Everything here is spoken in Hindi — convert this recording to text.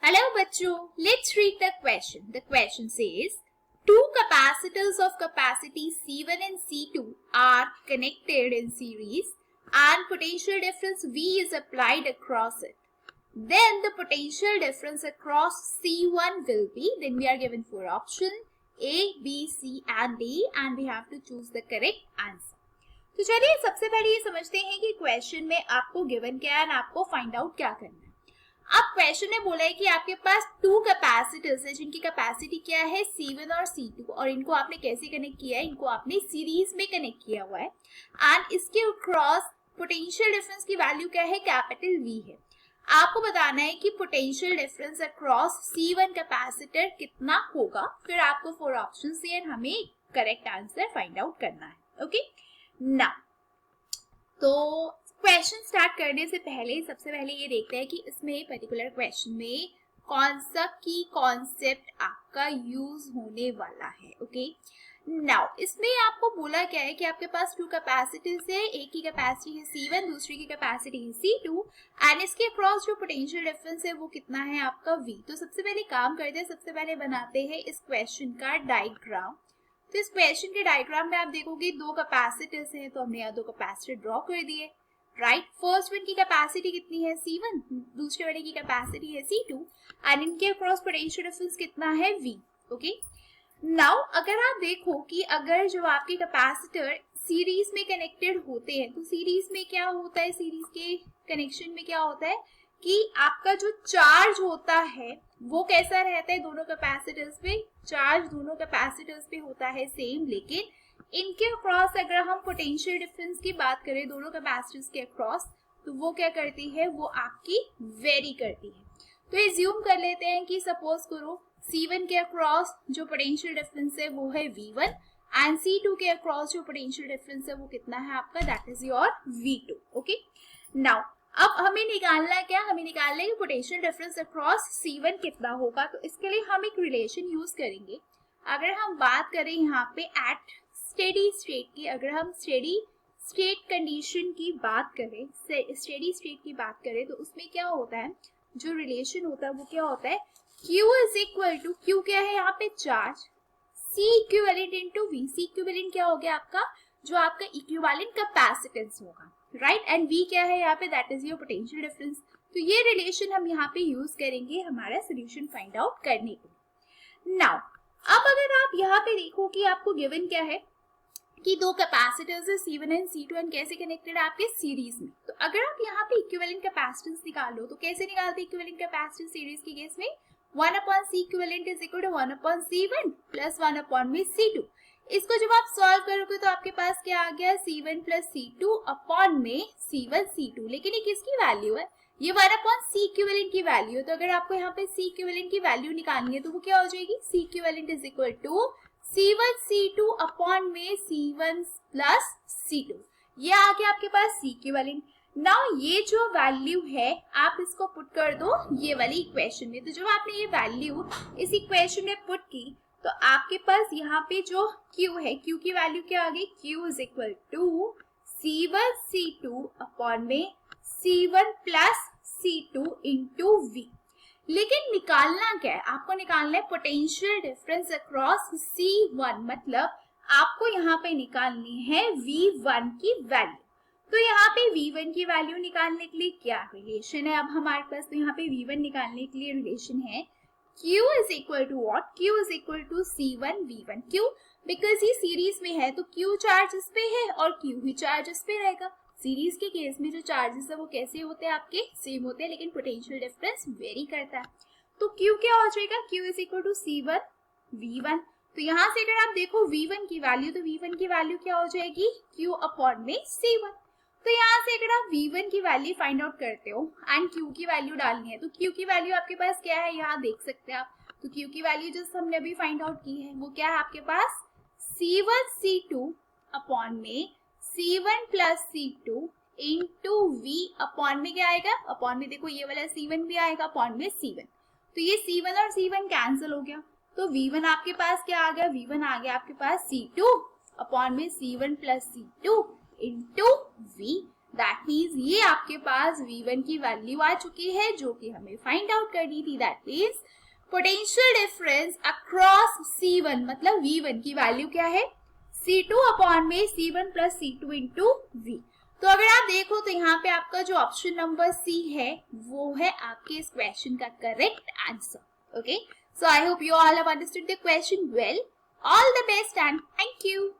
Hello बच्चों, let's read the question. The question says, two capacitors of capacity C1 and C2 are connected in series and potential difference V is applied across it. Then the potential difference across C1 will be, then we are given four options A, B, C and D and we have to choose the correct answer. तो चलिए सबसे पहले ये समझते हैं कि क्वेश्चन में आपको गिवन क्या है और आपको फाइंड आउट क्या करना है। अब क्वेश्चन ने बोला है कि आपके पास टू कैपेसिटर्स है जिनकी कैपेसिटी क्या है C1 और C2 और इनको आपने कैसे कनेक्ट किया है, इनको आपने सीरीज में कनेक्ट किया हुआ है एंड इसके क्रॉस पोटेंशियल डिफरेंस की वैल्यू क्या है, कैपिटल V है। आपको बताना है कि potential difference across C1 capacitor कितना होगा, फिर आपको फोर ऑप्शंस दिए और हमें करेक्ट आंसर फाइंड आउट करना है। ओके नाउ तो क्वेश्चन स्टार्ट करने से पहले सबसे पहले ये देखते हैं कि इसमें पर्टिकुलर क्वेश्चन में कौन सा की कॉन्सेप्ट आपका यूज होने वाला है। ओके नाउ इसमें आपको बोला क्या है कि आपके पास टू कैपेसिटीज है, एक की कैपेसिटी है C1, दूसरी की कैपेसिटी है C2 एंड इसके क्रॉस जो पोटेंशियल डिफरेंस है वो कितना है आपका V। तो सबसे पहले काम करते हैं, सबसे पहले बनाते हैं इस क्वेश्चन का डायग्राम। तो इस क्वेश्चन के डायग्राम में आप देखोगे दो कैपेसिटर्स हैं, तो हमने यहाँ दो कैपेसिटर ड्रॉ कर दिए। राइट, फर्स्ट वन की कैपेसिटी कितनी है C1, दूसरे वाले की कैपेसिटी है C2 एंड इनके क्रॉस पोटेंशियल डिफरेंस कितना है V। ओके नाउ अगर आप देखो कि अगर जो आपके कैपेसिटर सीरीज में कनेक्टेड होते हैं तो सीरीज में क्या होता है, सीरीज के कनेक्शन में क्या होता है कि आपका जो चार्ज होता है वो कैसा रहता है, दोनों कैपेसिटर्स पे चार्ज दोनों कैपेसिटर्स पे होता है सेम, लेकिन इनके अक्रॉस अगर हम पोटेंशियल डिफरेंस की बात करें दोनों कैपेसिटर्स के अक्रॉस तो वो क्या करती है, वो आपकी वेरी करती है। तो एज्यूम कर लेते हैं कि सपोज करो C1 के अक्रॉस जो पोटेंशियल डिफरेंस है वो है V1 एंड C2 के अक्रॉस जो पोटेंशियल डिफरेंस है वो कितना है आपका, that is your V2। Okay now अब हमें निकालना क्या, हमें निकालना है कि पोटेंशियल डिफरेंस अक्रॉस C1 कितना होगा। तो इसके लिए हम एक रिलेशन यूज करेंगे। अगर हम बात करें यहाँ पे एट स्टेडी स्टेट की, अगर हम स्टेडी स्टेट कंडीशन की बात करें, स्टेडी स्टेट की बात करें तो उसमें क्या होता है, जो रिलेशन होता है वो क्या होता है, Q is equal to, Q क्या है यहाँ पे charge, C equivalent into V। C equivalent क्या हो गया आपका, जो आपका इक्विवेलेंट कैपेसिटेंस होगा, राइट, एंड V क्या है यहाँ पे, that is your potential difference. तो ये रिलेशन हम यहाँ पे यूज करेंगे हमारा सोल्यूशन फाइंड आउट करने के लिए। नाउ अब अगर आप यहाँ पे देखो कि आपको गिवन क्या है कि दो कैपेसिटर्स है C1 एंड C2 एंड कैसे कनेक्टेड है आपके सीरीज में। तो अगर आप यहाँ पे इक्विवेलेंट कैपेसिटेंस निकालो तो कैसे निकालते हैं इक्विवेलेंट कैपेसिटेंस सीरीज के केस में, 1/C equivalent is equal to 1/C1 plus 1/C2। इसको जब आप सॉल्व करोगे तो आपके पास क्या आ गया, C1 प्लस C2 अपॉन में C1 C2, लेकिन ये किसकी वैल्यू है, ये 1/C इक्विवेलेंट की वैल्यू है। तो अगर आपको यहाँ पे C इक्विवेलेंट की वैल्यू निकालनी है तो वो क्या हो जाएगी, C equivalent is equal to C1 C2 upon में C1 प्लस C2, ये आ गया आपके पास C इक्विवेलेंट। नाउ ये जो वैल्यू है आप इसको पुट कर दो ये वाली इक्वेशन में। तो जब आपने ये वैल्यू इस इक्वेशन में पुट की तो आपके पास यहाँ पे जो Q है, Q की वैल्यू क्या आ गई, Q is equal to C1 C2 upon में C1 plus C2 into V। लेकिन निकालना क्या है, आपको निकालना है पोटेंशियल डिफरेंस अक्रॉस C1, मतलब आपको यहाँ पे निकालनी है V1 की वैल्यू। तो यहाँ पे V1 की वैल्यू निकालने के लिए क्या रिलेशन है अब हमारे पास, तो यहाँ पे V1 निकालने के लिए रिलेशन है Q is equal to what, Q is equal to C1 V1। क्यों, बिकॉज ये सीरीज में है तो Q चार्ज इस पे है और Q ही चार्ज इस पे रहेगा। सीरीज के केस में जो चार्जेस है वो कैसे होते हैं आपके, सेम होते हैं, लेकिन पोटेंशियल डिफरेंस वेरी करता है। तो Q क्या हो जाएगा, Q is equal to C1 V1। तो यहाँ से अगर आप देखो V1 की वैल्यू, तो V1 की वैल्यू क्या हो जाएगी, Q अपॉन में C1। तो यहाँ से अगर आप V1 की वैल्यू फाइंड आउट करते हो एंड Q की वैल्यू डालनी है तो Q की वैल्यू आपके पास क्या है, यहाँ देख सकते हैं आप। तो Q की वैल्यू जो हमने अभी फाइंड आउट की है वो क्या है आपके पास, C1 C2 अपॉन में C1 plus C2 into V upon में क्या आएगा, अपॉन में देखो ये वाला C1 भी आएगा अपॉन में C1। तो ये C1 और C1 कैंसिल हो गया तो V1 आपके पास क्या आ गया, V1 आ गया आपके पास C2 अपॉन में C1 plus C2 into V, that means ये आपके पास V1 की वैल्यू आ चुकी है जो कि हमें फाइंड आउट करनी थी. That means potential difference across C1 मतलब V1 की वैल्यू क्या है, C2 अपॉन में C1 plus C2 into V. तो अगर आप देखो तो यहाँ पे आपका जो ऑप्शन नंबर C है वो है आपके इस क्वेश्चन का correct answer. Okay, so I hope you all have understood the question well. All the best and thank you.